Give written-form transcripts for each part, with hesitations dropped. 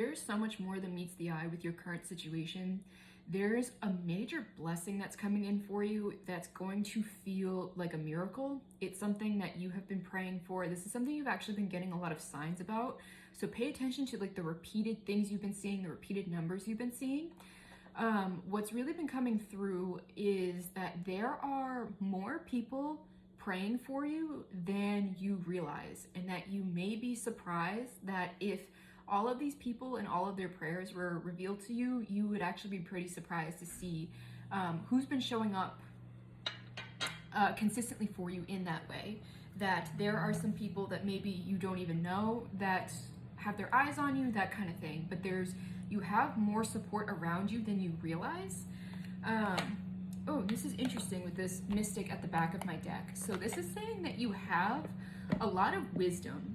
There's so much more than meets the eye with your current situation. There's a major blessing that's coming in for you that's going to feel like a miracle. It's something that you have been praying for. This is something you've actually been getting a lot of signs about. So pay attention to like the repeated things you've been seeing, the repeated numbers you've been seeing. What's really been coming through is that there are more people praying for you than you realize, and that you may be surprised that if all of these people and all of their prayers were revealed to you, you would actually be pretty surprised to see who's been showing up consistently for you in that way. That there are some people that maybe you don't even know that have their eyes on you, that kind of thing. But you have more support around you than you realize. Oh, this is interesting with this mystic at the back of my deck. So this is saying that you have a lot of wisdom,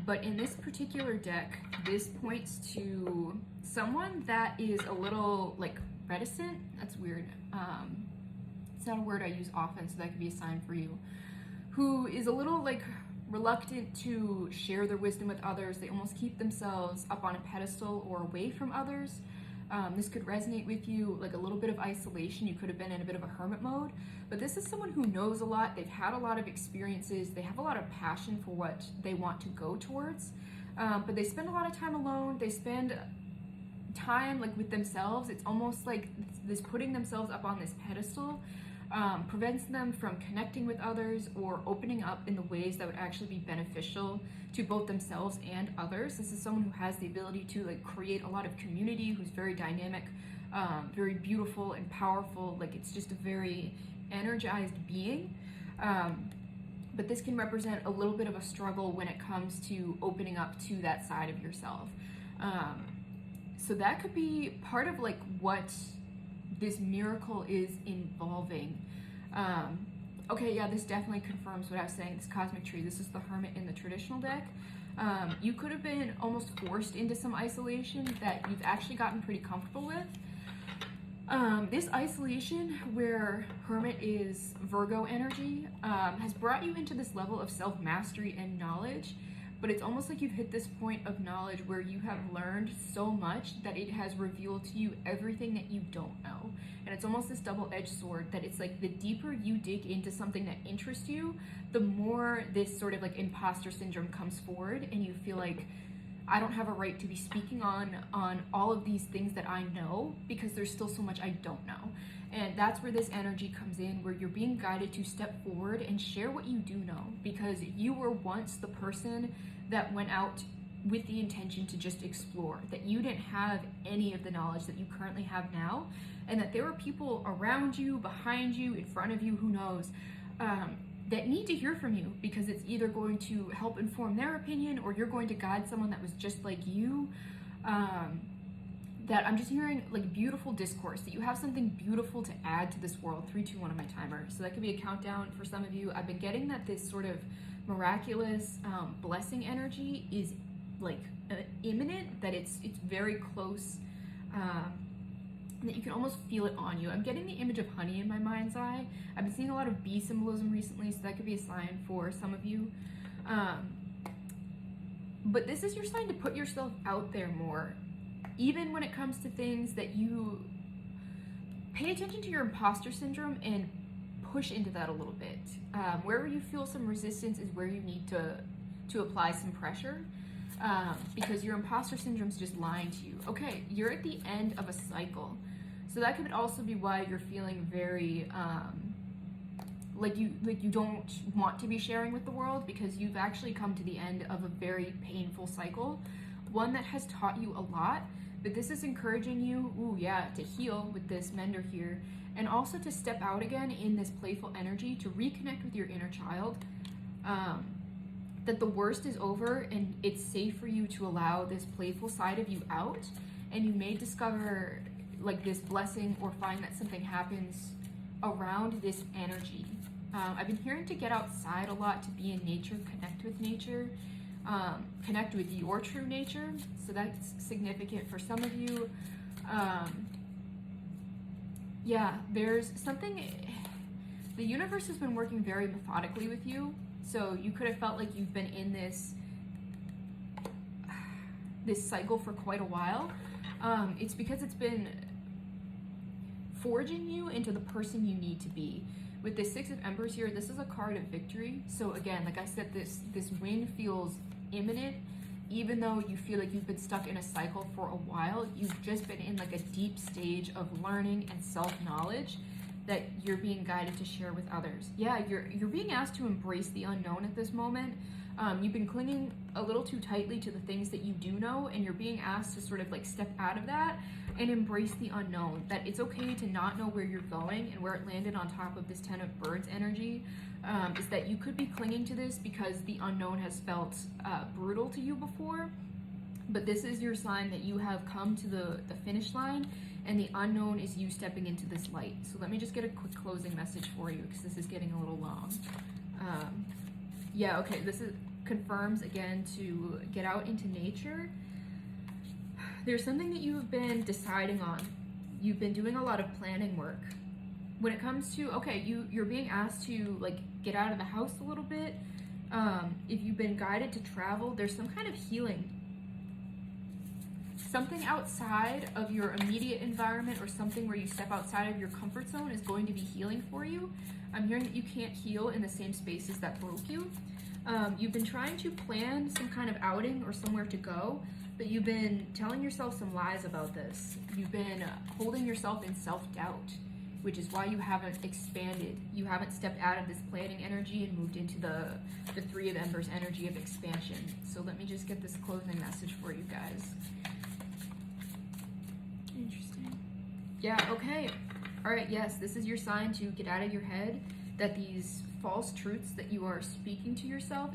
but in this particular deck, this points to someone that is a little like reticent. That's weird. It's not a word I use often, so that could be a sign for you. Who is a little like reluctant to share their wisdom with others. They almost keep themselves up on a pedestal or away from others. This could resonate with you, like a little bit of isolation. You could have been in a bit of a hermit mode, but this is someone who knows a lot. They've had a lot of experiences. They have a lot of passion for what they want to go towards, but they spend a lot of time alone. They spend time like with themselves. It's almost like this putting themselves up on this pedestal prevents them from connecting with others or opening up in the ways that would actually be beneficial to both themselves and others. This is someone who has the ability to like create a lot of community, who's very dynamic, very beautiful and powerful. Like it's just a very energized being. But this can represent a little bit of a struggle when it comes to opening up to that side of yourself. So that could be part of like what this miracle is involving. Okay, yeah, this definitely confirms what I was saying. This cosmic tree, this is the Hermit in the traditional deck. You could have been almost forced into some isolation that you've actually gotten pretty comfortable with. This isolation, where Hermit is Virgo energy, has brought you into this level of self-mastery and knowledge. But it's almost like you've hit this point of knowledge where you have learned so much that it has revealed to you everything that you don't know. And it's almost this double-edged sword that it's like the deeper you dig into something that interests you, the more this sort of like imposter syndrome comes forward, and you feel like, I don't have a right to be speaking on all of these things that I know because there's still so much I don't know. And that's where this energy comes in, where you're being guided to step forward and share what you do know, because you were once the person that went out with the intention to just explore, that you didn't have any of the knowledge that you currently have now, and that there were people around you, behind you, in front of you, who knows, that need to hear from you, because it's either going to help inform their opinion or you're going to guide someone that was just like you. That I'm just hearing like beautiful discourse, that you have something beautiful to add to this world. 3, 2, 1 on my timer. So that could be a countdown for some of you. I've been getting that this sort of miraculous blessing energy is like imminent, that it's very close, that you can almost feel it on you. I'm getting the image of honey in my mind's eye. I've been seeing a lot of bee symbolism recently, so that could be a sign for some of you. But this is your sign to put yourself out there more, even when it comes to things that you pay attention to your imposter syndrome and push into that a little bit. Wherever you feel some resistance is where you need to apply some pressure, because your imposter syndrome is just lying to you. Okay, you're at the end of a cycle. So that could also be why you're feeling very, like you don't want to be sharing with the world, because you've actually come to the end of a very painful cycle, one that has taught you a lot. But this is encouraging you, to heal with this mender here, and also to step out again in this playful energy, to reconnect with your inner child. That the worst is over and it's safe for you to allow this playful side of you out, and you may discover like this blessing or find that something happens around this energy. I've been hearing to get outside a lot, to be in nature, connect with nature, connect with your true nature. So that's significant for some of you. There's something, the universe has been working very methodically with you. So you could have felt like you've been in this this cycle for quite a while, it's because it's been forging you into the person you need to be. With the Six of Embers here, this is a card of victory. So again, like I said, this win feels imminent, even though you feel like you've been stuck in a cycle for a while. You've just been in like a deep stage of learning and self-knowledge that you're being guided to share with others. Yeah, you're being asked to embrace the unknown at this moment. You've been clinging a little too tightly to the things that you do know, and you're being asked to sort of like step out of that and embrace the unknown, that it's okay to not know where you're going. And where it landed on top of this Ten of Birds energy is that you could be clinging to this because the unknown has felt brutal to you before, but this is your sign that you have come to the finish line, and the unknown is you stepping into this light. So let me just get a quick closing message for you, because this is getting a little long. Yeah, okay, this confirms again to get out into nature. There's something that you've been deciding on. You've been doing a lot of planning work. When it comes to, okay, you're being asked to like get out of the house a little bit. If you've been guided to travel, there's some kind of healing. Something outside of your immediate environment, or something where you step outside of your comfort zone, is going to be healing for you. I'm hearing that you can't heal in the same spaces that broke you. You've been trying to plan some kind of outing or somewhere to go, but you've been telling yourself some lies about this. You've been holding yourself in self-doubt, which is why you haven't expanded. You haven't stepped out of this planning energy and moved into the Three of Embers energy of expansion. So let me just get this closing message for you guys. Interesting. Yeah, okay. All right, yes, this is your sign to get out of your head, that these false truths that you are speaking to yourself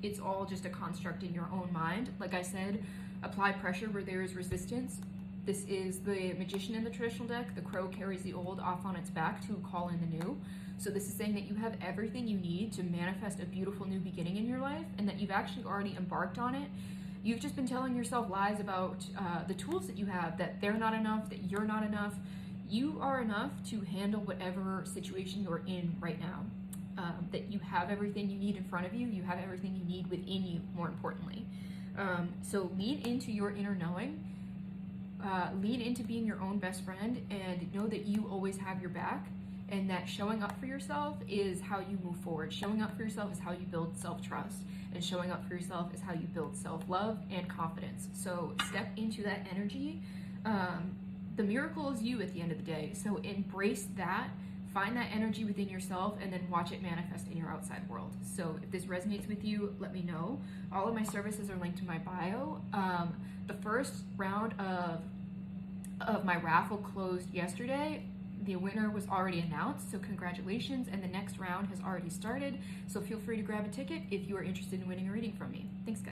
it's all just a construct in your own mind. Like I said, apply pressure where there is resistance. This is the Magician in the traditional deck. The crow carries the old off on its back to call in the new. So this is saying that you have everything you need to manifest a beautiful new beginning in your life, and that you've actually already embarked on it. You've just been telling yourself lies about the tools that you have, that they're not enough, that you're not enough. You are enough to handle whatever situation you're in right now. That you have everything you need in front of you. You have everything you need within you, more importantly. So lean into your inner knowing. Lean into being your own best friend, and know that you always have your back, and that showing up for yourself is how you move forward. Showing up for yourself is how you build self-trust, and showing up for yourself is how you build self-love and confidence. So step into that energy. The miracle is you at the end of the day. So embrace that, find that energy within yourself, and then watch it manifest in your outside world. So if this resonates with you, let me know. All of my services are linked to my bio. The first round of my raffle closed yesterday. The winner was already announced, so congratulations, and the next round has already started. So feel free to grab a ticket if you are interested in winning a reading from me. Thanks, guys.